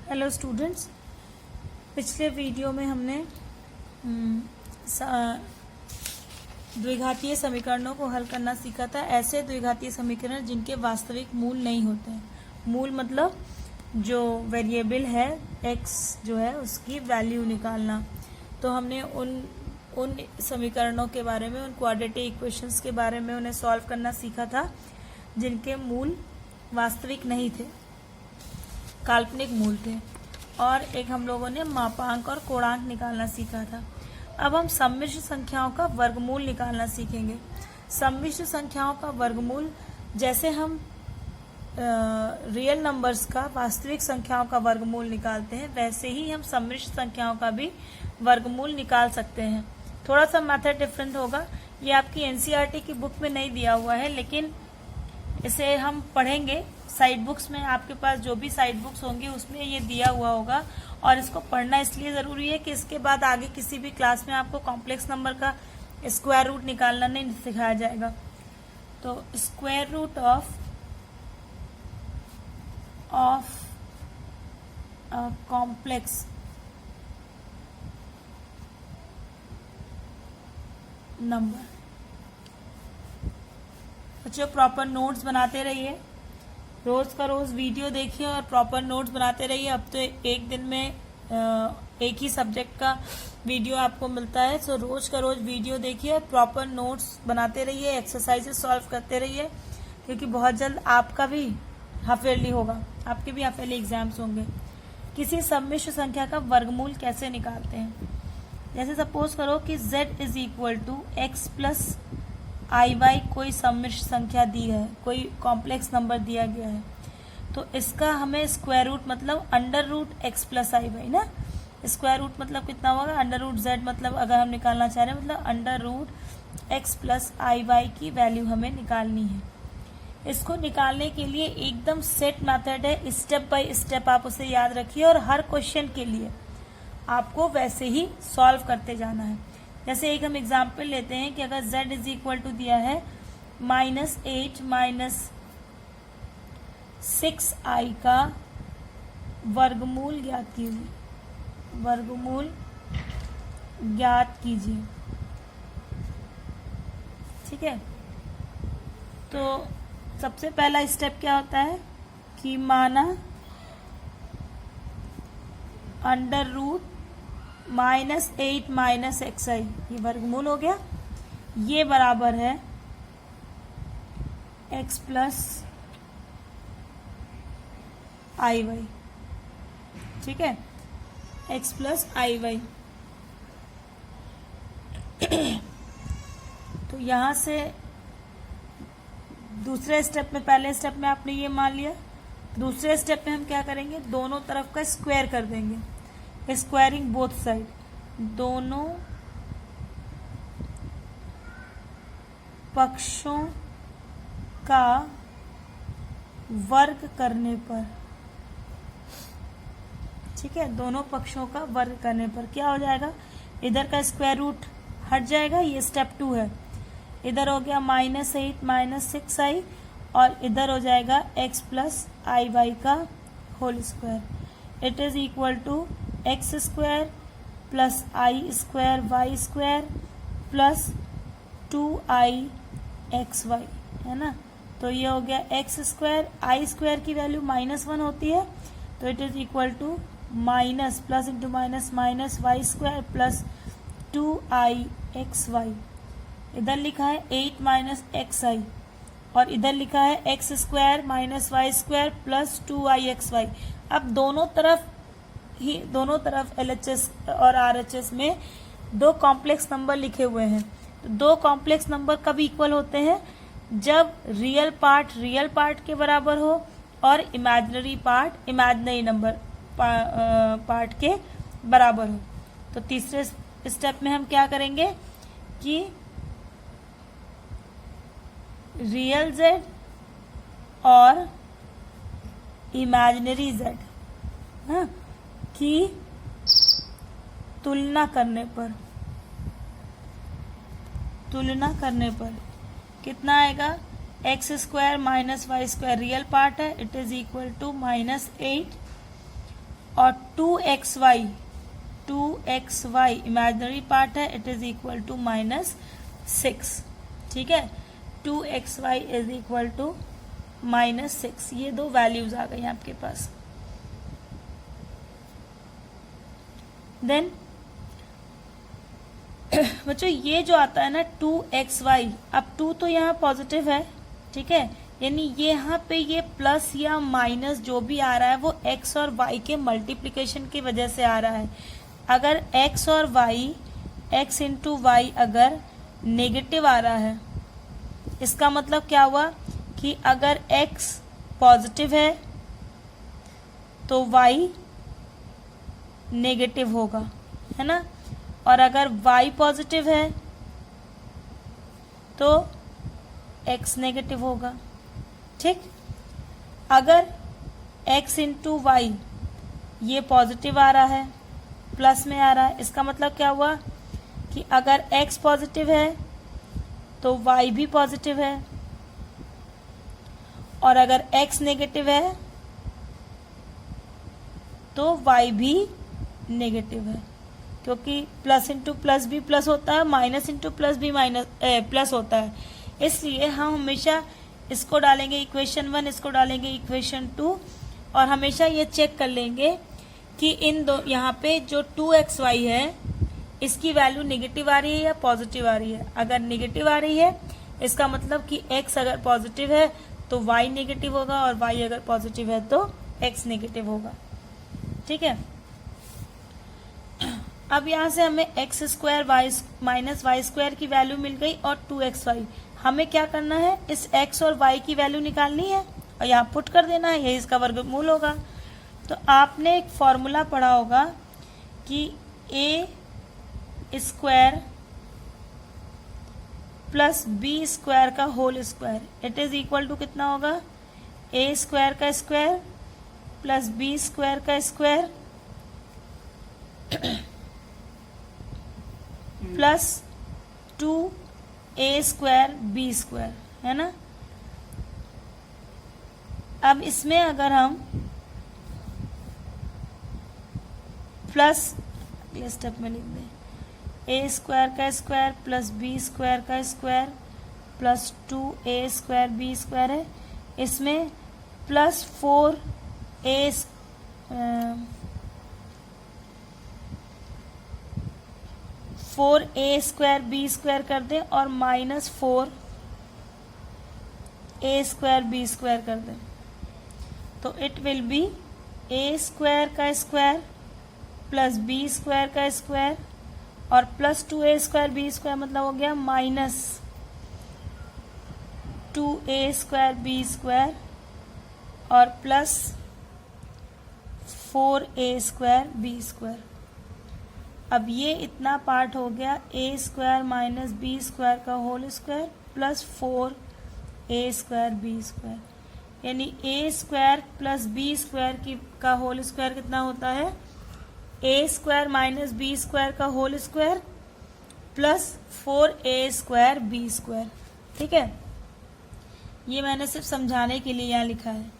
Hello students, पिछले video में हमने द्विघातीय समीकरणों को हल करना सीखा था। ऐसे द्विघातीय समीकरण जिनके वास्तविक मूल नहीं होते हैं। मूल मतलब जो वेरिएबल है x जो है उसकी वैल्यू निकालना। तो हमने उन समीकरणों के बारे में, उन क्वाड्रेटिक इक्वेशंस के बारे में उन्हें सॉल्व करना सीखा था जिनके मूल वास्तविक नहीं थे, काल्पनिक मूल थे। और एक हम लोगों ने मापांक और कोणांक निकालना सीखा था। अब हम सम्मिश्र संख्याओं का वर्गमूल निकालना सीखेंगे। सम्मिश्र संख्याओं का वर्गमूल, जैसे हम रियल नंबर्स का, वास्तविक संख्याओं का वर्गमूल निकालते हैं, वैसे ही हम सम्मिश्र संख्याओं का भी वर्गमूल निकाल सकते हैं। थोड़ा सा मेथड डिफरेंट होगा। ये आपकी एनसीईआरटी की बुक में नहीं दिया हुआ है, लेकिन इसे हम पढ़ेंगे। साइड बुक्स में, आपके पास जो भी साइड बुक्स होंगी उसमें ये दिया हुआ होगा। और इसको पढ़ना इसलिए ज़रूरी है कि इसके बाद आगे किसी भी क्लास में आपको कॉम्प्लेक्स नंबर का स्क्वायर रूट निकालना नहीं सिखाया जाएगा। तो square root of complex number. बच्चों, प्रॉपर नोट्स बनाते रहिए, रोज का रोज वीडियो देखिए और प्रॉपर नोट्स बनाते रहिए। अब तो एक दिन में एक ही सब्जेक्ट का वीडियो आपको मिलता है, तो रोज का रोज वीडियो देखिए और प्रॉपर नोट्स बनाते रहिए, एक्सरसाइजेस सॉल्व करते रहिए, क्योंकि बहुत जल्द आपका भी हाफ ईयरली होगा, आपके भी हाफ ईयरली एग्जाम्स होंगे। किसी सम्मिश्र संख्या का वर्गमूल कैसे निकालते हैं? जैसे सपोज करो कि z is equal to x plus i y कोई सम्मिश्र संख्या दी है, कोई कॉम्प्लेक्स नंबर दिया गया है, तो इसका हमें स्क्वायर रूट मतलब under root x plus i Y ना। स्क्वायर रूट मतलब कितना होगा? अंडर रूट जेड, मतलब अगर हम निकालना चाह रहे हैं मतलब under root x plus i Y की वैल्यू हमें निकालनी है। इसको निकालने के लिए एकदम सेट मेथड है, स्टेप बाय स्टेप आप उसे याद रखिए और हर क्वेश्चन के लिए आपको वैसे ही सॉल्व करते जाना है। जैसे एक हम एग्जाम्पल लेते हैं कि अगर z इज इक्वल टू दिया है -8 -6i का वर्गमूल ज्ञात कीजिए। वर्गमूल ज्ञात कीजिए, ठीक है। तो सबसे पहला स्टेप क्या होता है कि माना अंडर रूट -8 -xi, ये वर्गमूल हो गया। ये बराबर है x प्लस आई वाई, ठीक है, x प्लस आई वाई। तो यहां से दूसरे स्टेप में, पहले स्टेप में आपने ये मान लिया, दूसरे स्टेप में हम क्या करेंगे? दोनों तरफ का स्क्वायर कर देंगे, स्क्वायरिंग बोथ साइड। दोनों पक्षों का वर्ग करने पर, ठीक है, दोनों पक्षों का वर्ग करने पर क्या हो जाएगा? इधर का स्क्वायर रूट हट जाएगा, ये स्टेप 2 है। इधर हो गया -8 -6i और इधर हो जाएगा x प्लस आई वाई का whole square. It is equal to x square plus i square y square plus 2i x y, है ना। तो ये हो गया एक्स स्क्वायर, आई स्क्वायर की वैल्यू -1 होती है, तो it is equal to minus plus into minus minus y square plus 2i x y. इधर लिखा है 8 -xi और इधर लिखा है x square minus y square plus 2i x y. अब दोनों तरफ LHS और RHS में दो कॉम्प्लेक्स नंबर लिखे हुए हैं। तो दो कॉम्प्लेक्स नंबर कब इक्वल होते हैं? जब रियल पार्ट के बराबर हो और imaginary part imaginary number part के बराबर हो। तो तीसरे स्टेप में हम क्या करेंगे कि रियल z और इमेजिनरी z की तुलना करने पर कितना आएगा? X square minus y square real part है, इट इज इक्वल टू -8 और 2xy इमेजिनरी पार्ट है, इट इज इक्वल टू -6। ठीक है, 2xy इज इक्वल टू -6। ये दो वैल्यूज आ गई आपके पास। देन बच्चों ये जो आता है ना 2xy, अब 2 तो यहाँ पॉजिटिव है, ठीक है, यानी ये यहाँ पे ये प्लस या माइनस जो भी आ रहा है वो x और y के मल्टीप्लिकेशन की वजह से आ रहा है। अगर x और y, x इंटू वाई अगर नेगेटिव आ रहा है, इसका मतलब क्या हुआ कि अगर x पॉजिटिव है तो y नेगेटिव होगा, है ना, और अगर y पॉजिटिव है तो x नेगेटिव होगा। ठीक, अगर x इंटू वाई ये पॉजिटिव आ रहा है, प्लस में आ रहा है, इसका मतलब क्या हुआ कि अगर x पॉजिटिव है तो y भी पॉजिटिव है, और अगर x नेगेटिव है तो y भी नेगेटिव है, क्योंकि प्लस इंटू प्लस भी प्लस होता है, माइनस इंटू प्लस भी प्लस होता है। इसलिए हम हमेशा इसको डालेंगे इक्वेशन 1, इसको डालेंगे इक्वेशन 2, और हमेशा ये चेक कर लेंगे कि इन दो यहाँ पे जो 2xy है इसकी वैल्यू नेगेटिव आ रही है या पॉजिटिव आ रही है। अगर नेगेटिव आ रही है इसका मतलब कि x अगर पॉजिटिव है तो y नेगेटिव होगा, और y अगर पॉजिटिव है तो x नेगेटिव होगा। ठीक है, अब यहाँ से हमें x square minus y square की वैल्यू मिल गई और 2xy। हमें क्या करना है, इस x और y की वैल्यू निकालनी है और यहाँ पुट कर देना है, यही इसका वर्गमूल होगा। तो आपने एक फॉर्मूला पढ़ा होगा कि a square plus B square का whole square it is equal to कितना होगा, a स्क्वायर का स्क्वायर प्लस बी स्क्वायर का square plus 2a square B square, है ना। अब इसमें अगर हम प्लस अगले स्टेप में लिख दें, a स्क्वायर का स्क्वायर प्लस बी स्क्वायर का square plus 2a square B square है, इसमें plus 4a square B square कर दें और minus 4a square B square कर दें, तो it will be a square का स्क्वायर प्लस बी स्क्वायर का स्क्वायर और plus 2a square B square, मतलब हो गया minus 2a square B square और plus 4a square B square. अब ये इतना पार्ट हो गया a square minus B square का whole square plus 4a square B square, यानी a square plus B square का होल स्क्वायर कितना होता है, a square minus B square का whole square plus 4a square B square. ठीक है, ये मैंने सिर्फ समझाने के लिए यहाँ लिखा है।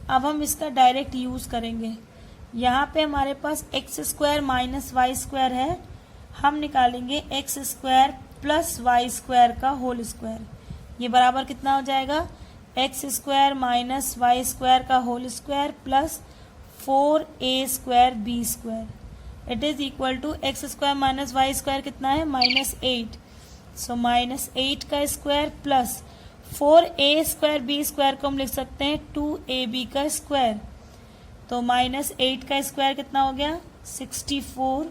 अब हम इसका डायरेक्ट यूज करेंगे। यहाँ पे हमारे पास x square minus y square है, हम निकालेंगे x square plus y square का होल स्क्वायर। ये बराबर कितना हो जाएगा, x square minus y square का whole square plus 4a square B square. It is equal to x square minus y square कितना है, -8, सो -8 का square plus 4a square B square को हम लिख सकते हैं 2ab का स्क्वायर, तो -8 का स्क्वायर कितना हो गया 64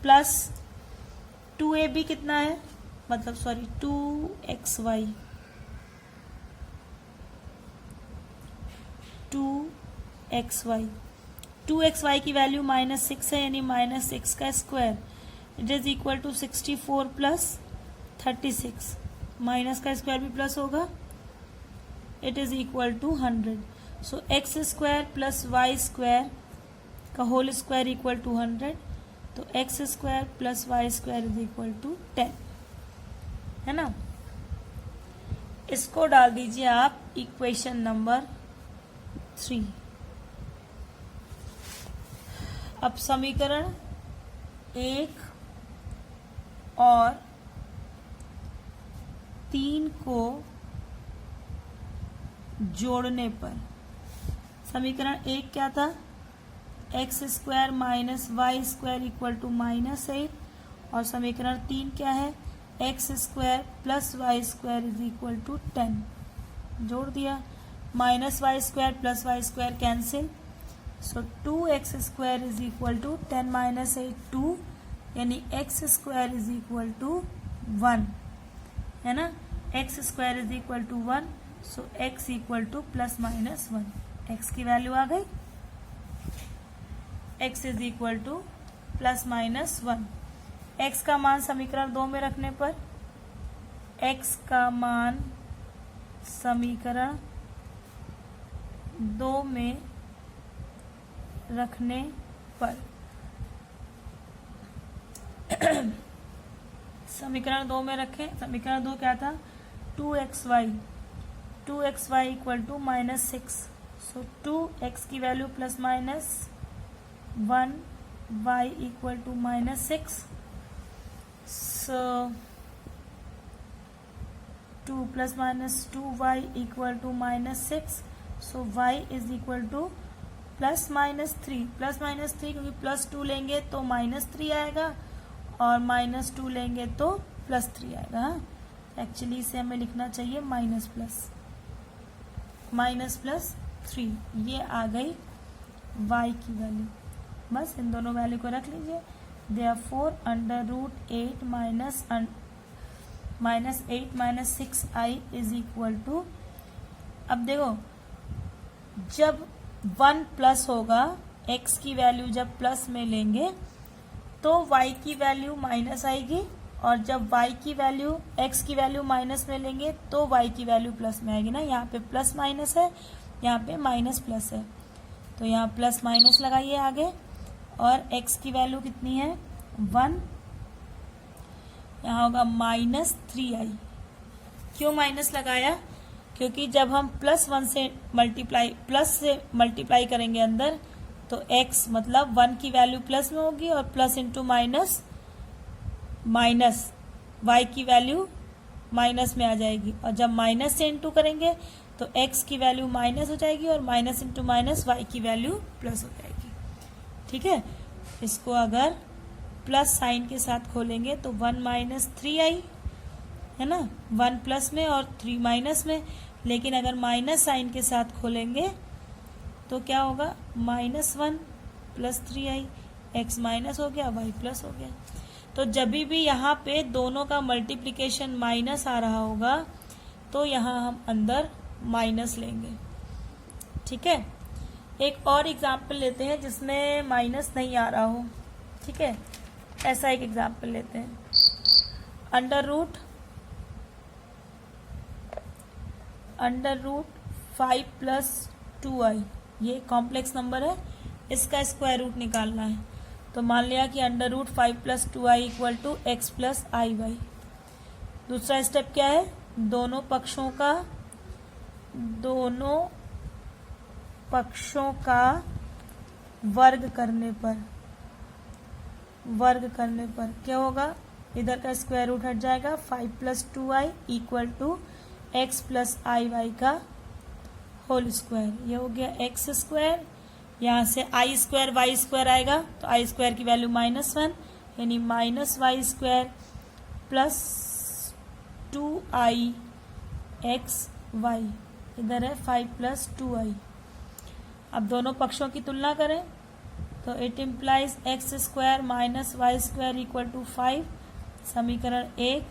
प्लस 2ab कितना है, मतलब सॉरी 2xy 2xy की वैल्यू -6 है, यानी -6 का square it is equal to 64 plus 36, minus का स्क्वायर भी प्लस होगा, it is equal to 100। So x square plus y square का होल स्क्वायर इक्वल टू 100, तो x square plus y square is equal to 10, है ना। इसको डाल दीजिए आप इक्वेशन नंबर 3। अब समीकरण 1 और 3 को जोड़ने पर समीकरण 1 क्या था, x square minus y square equal to -8 और समीकरण 3 क्या है, x square plus y square is equal to 10। जोड़ दिया, minus y square plus y square cancel, so 2x square is equal to 10 minus 8 2, यानी x square is equal to 1, है ना। X square is equal to 1, so x equal to plus minus 1, x की value आ गई, x is equal to plus minus 1। x का मान समीकरण 2 में रखने पर, x का मान समीकरण 2 में रखने पर समीकरण 2 में रखें, समीकरण 2 क्या था, 2xy equal to -6, so 2x की value plus minus 1, y equal to -6, so 2 plus minus 2y equal to -6, so y is equal to plus minus 3 क्योंकि प्लस 2 लेंगे तो -3 आएगा और -2 लेंगे तो +3 आएगा। एक्चुअली इसे हमें लिखना चाहिए माइनस प्लस 3, ये आ गई y की वैल्यू। बस इन दोनों वैल्यू को रख लीजिए। देयरफॉर √8 माइनस 6i इज इक्वल टू, अब देखो जब 1 प्लस होगा, x की वैल्यू जब प्लस में लेंगे तो y की वैल्यू माइनस आएगी, और जब y की वैल्यू x की वैल्यू माइनस में लेंगे तो y की वैल्यू प्लस में आएगी ना। यहाँ पे प्लस माइनस है, यहाँ पे माइनस प्लस है, तो यहाँ प्लस माइनस लगाइए आगे, और x की वैल्यू कितनी है 1, यहाँ होगा -3i। क्यों माइनस लगाया, क्योंकि जब हम +1 से मल्टीप्लाई करेंगे अंदर, तो x मतलब 1 की वैल्यू प्लस में होगी और प्लस इंटू माइनस y की वैल्यू माइनस में आ जाएगी, और जब माइनस से इंटू करेंगे तो x की वैल्यू माइनस हो जाएगी और माइनस इंटू माइनस y की वैल्यू प्लस हो जाएगी। ठीक है, इसको अगर प्लस साइन के साथ खोलेंगे तो 1 -3i है ना, 1 प्लस में और 3 माइनस में, लेकिन अगर माइनस साइन के साथ खोलेंगे तो क्या होगा, -1 + 3i, x माइनस हो गया, y प्लस हो गया। तो जब भी यहाँ पे दोनों का मल्टीप्लिकेशन माइनस आ रहा होगा तो यहाँ हम अंदर माइनस लेंगे। ठीक है, एक और एग्जाम्पल लेते हैं जिसमें माइनस नहीं आ रहा हो। ठीक है, ऐसा एक एग्जाम्पल लेते हैं, √5 + 2i, ये कॉम्प्लेक्स नंबर है, इसका स्क्वायर रूट निकालना है। तो मान लिया कि √5 + 2i equal to x + iy। दूसरा स्टेप क्या है, दोनों पक्षों का वर्ग करने पर क्या होगा, इधर का स्क्वायर रूट हट जाएगा, 5 + 2i equal to x + iy का होल स्क्वायर। ये हो गया x स्क्वायर, यहाँ से i स्क्वायर y स्क्वायर आएगा तो i स्क्वायर की वैल्यू -1, यानी -y square plus 2i xy, इधर है 5 + 2i। अब दोनों पक्षों की तुलना करें तो it implies x square -y square equal to 5, समीकरण 1,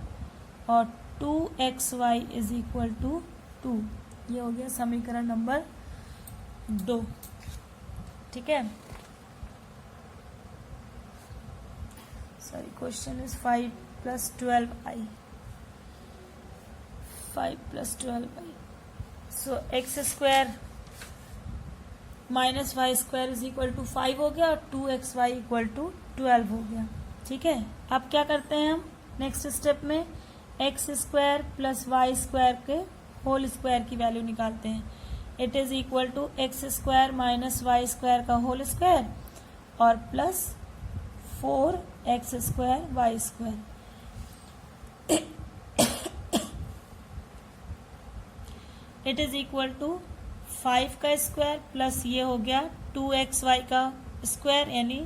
और 2xy इज इक्वल टू 2, ये हो गया समीकरण नंबर 2। ठीक है, sorry, question is 5 + 12i, so x square -y square is equal to 5 हो गया और 2xy इक्वल टू 12 हो गया। ठीक है, अब क्या करते हैं हम नेक्स्ट स्टेप में, x स्क्वायर + y स्क्वायर के होल स्क्वायर की वैल्यू निकालते हैं। It is equal to x square -y square का होल स्क्वायर और plus 4x² y²। It is equal to 5 का स्क्वायर प्लस ये हो गया 2xy का स्क्वायर यानी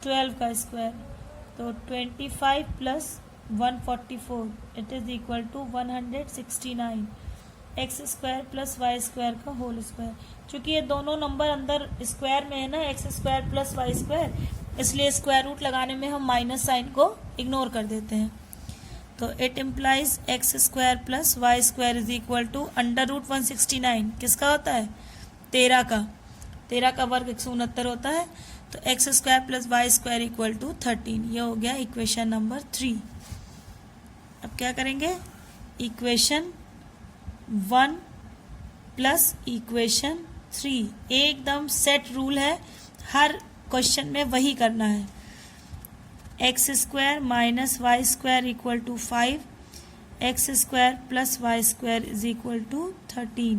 12 का स्क्वायर, तो 25 plus 144 it is equal to 169 x² plus y² का होल स्क्वायर। चूंकि ये दोनों नंबर अंदर स्क्वायर में है ना, x² प्लस y², इसलिए स्क्वायर रूट लगाने में हम माइनस साइन को इग्नोर कर देते हैं। तो it implies x² plus y² is equal to √169 किसका होता है 13 का वर्ग 169 होता है, तो x² plus y² equal to 13। ये हो गया इक्वेशन नंबर 3। अब क्या करेंगे, इक्वेशन 1 प्लस इक्वेशन 3, एकदम सेट रूल है, हर क्वेश्चन में वही करना है। x² minus y² equal to 5, x² plus y² is equal to 13,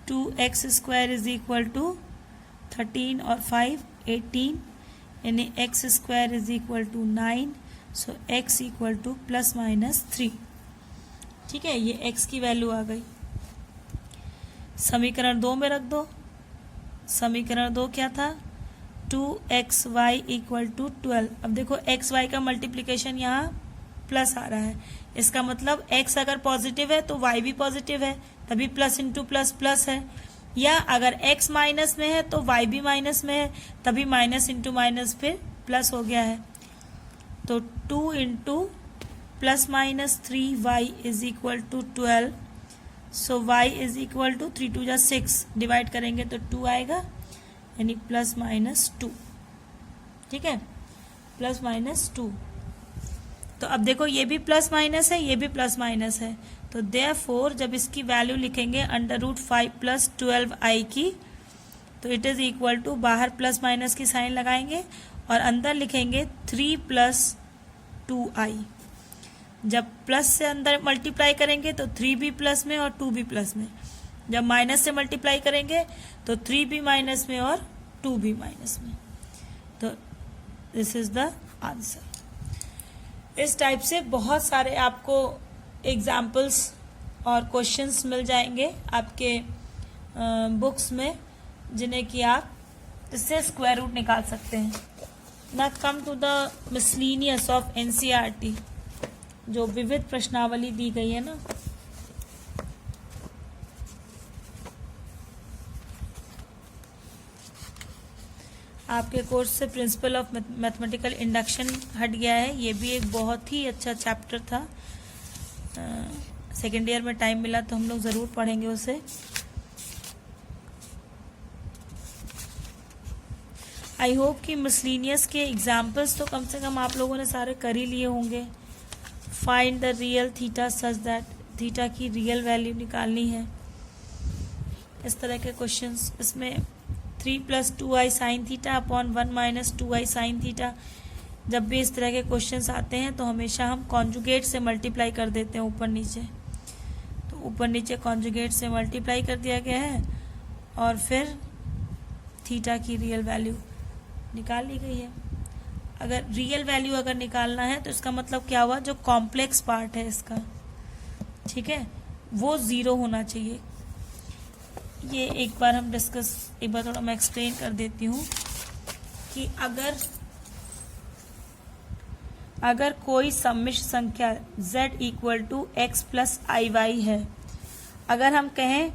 2x² is equal to 13 और 5 18, यानी x² is equal to 9, so x equal to plus minus 3। ठीक है, ये x की वैल्यू आ गई। समीकरण 2 में रख दो। समीकरण 2 क्या था, 2xy इक्वल टू 12। अब देखो xy का मल्टीप्लिकेशन यहाँ प्लस आ रहा है, इसका मतलब x अगर पॉजिटिव है तो y भी पॉजिटिव है, तभी प्लस इंटू प्लस प्लस है, या अगर x माइनस में है तो y भी माइनस में है, तभी माइनस इंटू माइनस फिर प्लस हो गया है। तो 2 into plus minus 3y is equal to 12, so y is equal to 3 2 जा 6, डिवाइड करेंगे तो 2 आएगा, यानी प्लस माइनस 2। ठीक है, प्लस माइनस 2। तो अब देखो ये भी प्लस माइनस है, ये भी प्लस माइनस है, तो देयरफॉर जब इसकी वैल्यू लिखेंगे √5 प्लस 12i की, तो इट इज इक्वल टू, बाहर प्लस माइनस की साइन लगाएंगे और अंदर लिखेंगे 3 प्लस 2i। जब प्लस से अंदर मल्टीप्लाई करेंगे तो 3 भी प्लस में और 2 भी प्लस में, जब माइनस से मल्टीप्लाई करेंगे तो 3 भी माइनस में और 2 भी माइनस में। तो दिस इज द आंसर। इस टाइप से बहुत सारे आपको एग्जाम्पल्स और क्वेश्चंस मिल जाएंगे आपके बुक्स में, जिन्हें कि आप इससे स्क्वायर रूट निकाल सकते हैं। ना come to the miscellaneous of NCERT, जो विविध प्रश्नावली दी गई है ना, आपके कोर्स से प्रिंसिपल ऑफ मैथमेटिकल इंडक्शन हट गया है। ये भी एक बहुत ही अच्छा चैप्टर था, सेकेंड ईयर में टाइम मिला तो हम लोग ज़रूर पढ़ेंगे उसे। आई होप कि मिसलेनियस के एग्जाम्पल्स तो कम से कम आप लोगों ने सारे कर ही लिए होंगे। Find the real theta such that, theta की रियल वैल्यू निकालनी है, इस तरह के क्वेश्चंस। इसमें 3 plus 2i sine theta upon 1 minus 2i sine theta, जब भी इस तरह के क्वेश्चंस आते हैं तो हमेशा हम कॉन्जुगेट से मल्टीप्लाई कर देते हैं ऊपर नीचे। तो ऊपर नीचे कॉन्जुगेट से मल्टीप्लाई कर दिया गया है और फिर थीटा की रियल वैल्यू निकाल ली गई है। अगर रियल वैल्यू अगर निकालना है तो इसका मतलब क्या हुआ, जो कॉम्प्लेक्स पार्ट है इसका, ठीक है, वो 0 होना चाहिए। ये एक बार हम डिस्कस, एक बार थोड़ा मैं एक्सप्लेन कर देती हूँ कि अगर कोई सम्मिश्र संख्या z equal to x plus iy है, अगर हम कहें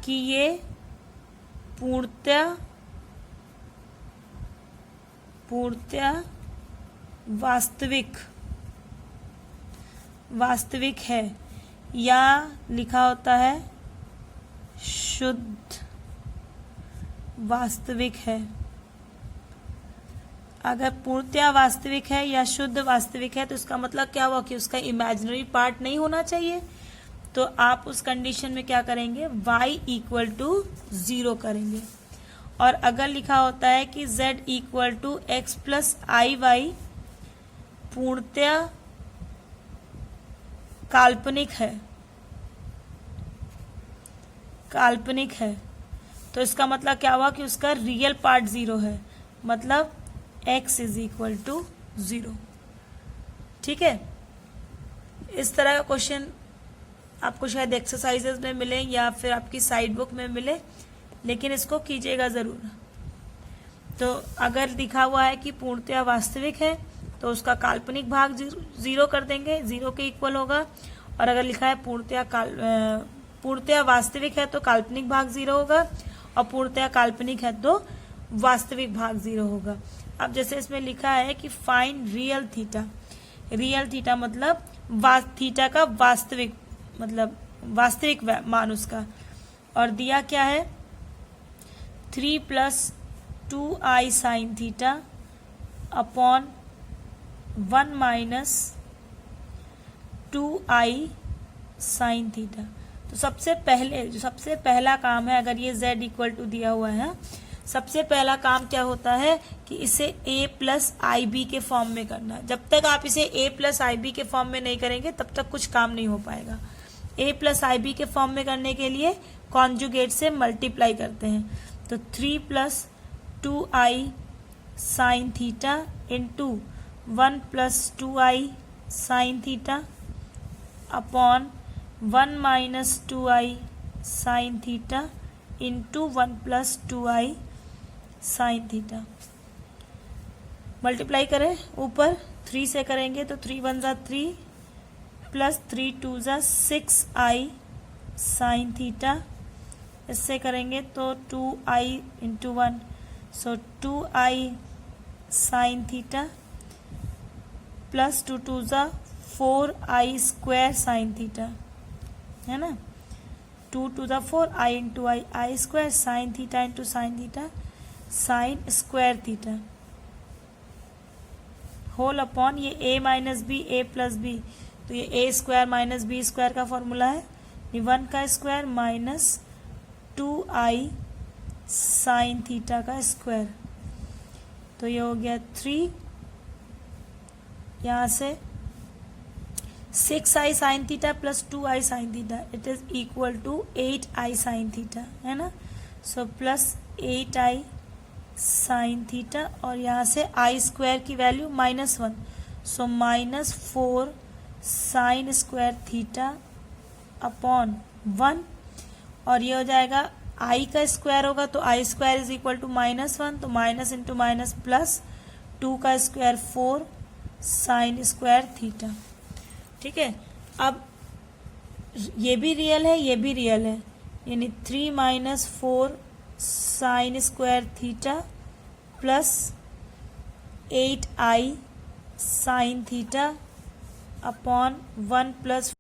कि ये पूर्णतः वास्तविक है, या लिखा होता है शुद्ध वास्तविक है। अगर पूर्णतया वास्तविक है या शुद्ध वास्तविक है तो इसका मतलब क्या हुआ कि उसका इमेजिनरी पार्ट नहीं होना चाहिए। तो आप उस कंडीशन में क्या करेंगे, y इक्वल टू 0 करेंगे। और अगर लिखा होता है कि z equal to x plus i y पूर्णतया काल्पनिक है, तो इसका मतलब क्या हुआ कि उसका रियल पार्ट 0 है, मतलब x इज इक्वल टू 0। ठीक है, इस तरह का क्वेश्चन आपको शायद एक्सरसाइजेज में मिले या फिर आपकी साइड बुक में मिले, लेकिन इसको कीजिएगा ज़रूर। तो अगर लिखा हुआ है कि पूर्णतया वास्तविक है तो उसका काल्पनिक भाग 0 कर देंगे, 0 के इक्वल होगा। और अगर लिखा है पूर्णतया वास्तविक है तो काल्पनिक भाग 0 होगा, और पूर्णतया काल्पनिक है तो वास्तविक भाग 0 होगा। अब जैसे इसमें लिखा है कि find real theta, real theta मतलब थीटा का वास्तविक, मतलब वास्तविक मान उसका, और दिया क्या है 3 + 2i sine theta upon 1 - 2i sine theta. तो सबसे पहला काम है, अगर ये z इक्वल टू दिया हुआ है, सबसे पहला काम क्या होता है कि इसे a + ib के फॉर्म में करना। जब तक आप इसे a + ib के फॉर्म में नहीं करेंगे तब तक कुछ काम नहीं हो पाएगा। a + ib के फॉर्म में करने के लिए कॉन्जुगेट से मल्टीप्लाई करते हैं, तो 3 + 2i sine theta into 1 + 2i sine theta upon 1 - 2i sine theta into 1 + 2i sine theta. Multiply करें, ऊपर 3 से करेंगे तो 3 × 1 = 3 + 3 × 2 = 6i साइन थीटा। इससे करेंगे तो 2i × 1, so 2i sine theta plus 2 × 2 = 4i² sine theta, है ना। 2 × 2 = 4i × i² sine theta into sine theta sine square theta whole upon ये a - b a + b, तो ये a² - b² का फॉर्मूला है, 1 का square minus 2i sine theta का square, तो ये हो गया 3, यहाँ से 6i sine theta plus 2i sine theta it is equal to 8i sine theta, है ना। So plus 8i sine theta, और यहाँ से i² की वैल्यू -1, सो -4 साइन स्क्वायर थीटा अपॉन 1, और ये हो जाएगा i का स्क्वायर होगा तो i² इज इक्वल टू -1, तो माइनस इंटू माइनस प्लस 2 का स्क्वायर 4 साइन स्क्वायर थीटा। ठीक है, अब ये भी रियल है, ये भी रियल है, यानी 3 - 4 sine square theta plus 8i sine theta upon 1 +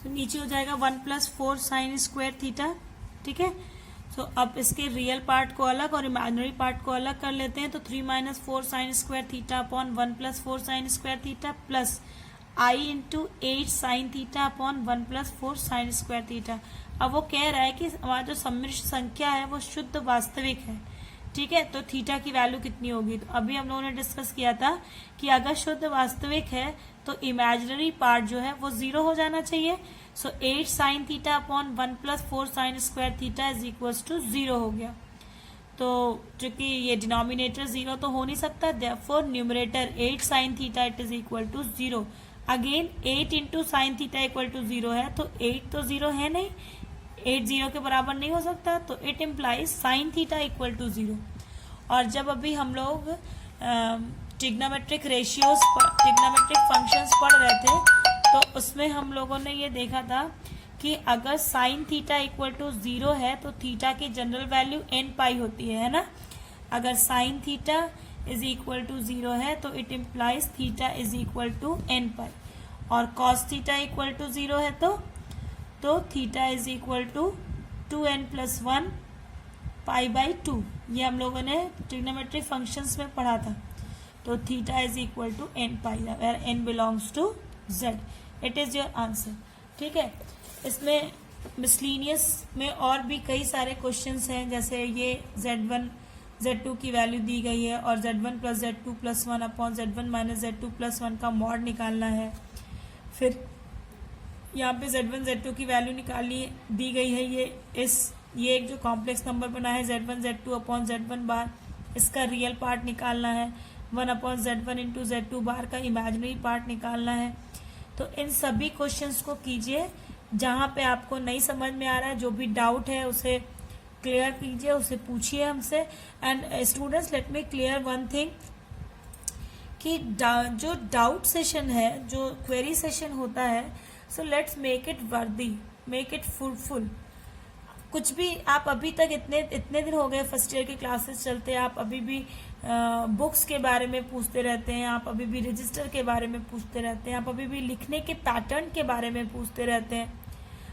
तो नीचे हो जाएगा 1 + 4 साइन स्क्वायर थीटा। ठीक है, तो अब इसके रियल पार्ट को अलग और इमेजिनरी पार्ट को अलग कर लेते हैं, तो 3 - 4 sine square theta upon 1 + 4 sine square theta plus i × 8 sine theta upon 1 + 4 sine square theta. अब वो कह रहा है कि हमारा जो सम्मिश्र संख्या है वो शुद्ध वास्तविक है। ठीक है, तो थीटा की वैल्यू कितनी होगी, तो अभी हम लोगों ने डिस्कस किया था कि अगर शुद्ध वास्तविक है तो इमेजिनरी पार्ट जो है वो 0 हो जाना चाहिए। So 8 sine theta upon 1 + 4 sine square theta is equal to 0 हो गया। तो चूंकि ये डिनोमिनेटर 0 तो हो नहीं सकता, therefore numerator 8 sine theta it is equal to 0। Again 8 × sine theta equal to 0 है, तो 8 तो 0 है नहीं, 8 0 के बराबर नहीं हो सकता, तो it implies sine theta equal to 0। और जब अभी हम लोग ट्रिग्नोमेट्रिक रेशियोज, ट्रिग्नोमेट्रिक फंक्शंस पढ़ रहे थे, तो उसमें हम लोगों ने ये देखा था कि अगर साइन थीटा इक्वल टू 0 है तो थीटा की जनरल वैल्यू n π होती है ना। अगर sine theta is equal to 0 है तो it implies theta is equal to n π, और कॉस थीटा इक्वल टू 0 है तो theta is equal to 2n + 1 π/2। ये हम लोगों ने ट्रिग्नोमेट्रिक फंक्शंस में पढ़ा था। तो theta is equal to n π, where n belongs to z। It is your answer. ठीक है, इसमें मिसलिनियस में और भी कई सारे क्वेश्चंस हैं, जैसे ये z1 z2 की वैल्यू दी गई है और z1 + z2 + 1 upon z1 - z2 + 1 का मॉड निकालना है। फिर यहाँ पे z1 z2 की वैल्यू निकालनी दी गई है, ये इस ये एक जो कॉम्प्लेक्स नंबर बना है z1 z2 अपॉन z1 बार, इसका रियल पार्ट निकालना है। 1 अपॉन z1 इंटू z2 बार का इमेजिनरी पार्ट निकालना है। तो इन सभी क्वेश्चंस को कीजिए, जहाँ पे आपको नहीं समझ में आ रहा है, जो भी डाउट है उसे क्लियर कीजिए, उसे पूछिए हमसे। And students, let me clear one thing कि जो डाउट सेशन है, जो क्वेरी सेशन होता है, सो लेट्स मेक इट वर्दी, मेक इट फ्रूटफुल। कुछ भी आप अभी तक इतने दिन हो गए फर्स्ट ईयर की क्लासेस चलते हैं, आप अभी भी बुक्स के बारे में पूछते रहते हैं, आप अभी भी रजिस्टर के बारे में पूछते रहते हैं, आप अभी भी लिखने के पैटर्न के बारे में पूछते रहते हैं।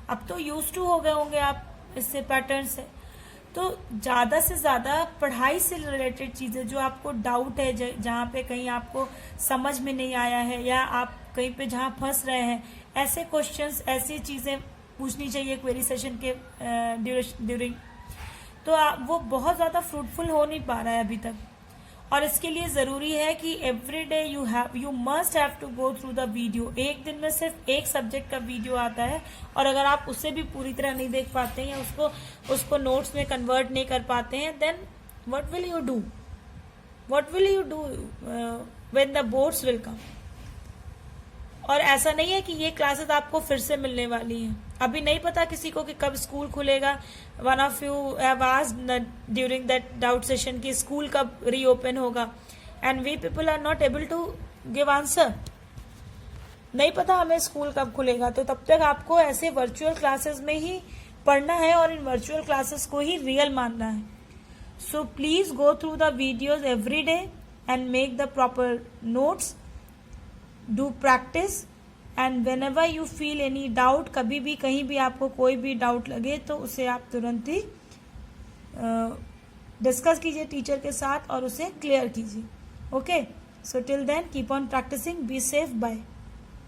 अब तो यूज टू हो गए होंगे आप इससे, पैटर्न से। तो ज़्यादा से ज़्यादा पढ़ाई से रिलेटेड चीज़ें जो आपको डाउट है, जहाँ पे कहीं आपको समझ में नहीं आया है, या आप कहीं पे जहाँ फंस रहे हैं, ऐसे क्वेश्चंस, ऐसी चीज़ें पूछनी चाहिए क्वेरी सेशन के ड्यूरिंग। तो वो बहुत ज़्यादा फ्रूटफुल हो नहीं पा रहा है अभी तक। और इसके लिए ज़रूरी है कि every day you must have to go through the video. एक दिन में सिर्फ एक सब्जेक्ट का वीडियो आता है, और अगर आप उसे भी पूरी तरह नहीं देख पाते हैं, या उसको नोट्स में कन्वर्ट नहीं कर पाते हैं, then what will you do, what will you do when the boards will come. और ऐसा नहीं है कि ये क्लासेस आपको फिर से मिलने वाली हैं। अभी नहीं पता किसी को कि कब स्कूल खुलेगा। One of you have asked during that doubt session कि स्कूल कब रीओपन होगा, and we people are not able to give answer. नहीं पता हमें स्कूल कब खुलेगा, तो तब तक आपको ऐसे वर्चुअल क्लासेस में ही पढ़ना है, और इन वर्चुअल क्लासेस को ही रियल मानना है। So please go through the videos every day and make the proper notes, do practice, and whenever you feel any doubt, कभी भी कहीं भी आपको कोई भी डाउट लगे तो उसे आप तुरंत ही डिस्कस कीजिए टीचर के साथ और उसे क्लियर कीजिए। Okay, so till then keep on practising, be safe, bye.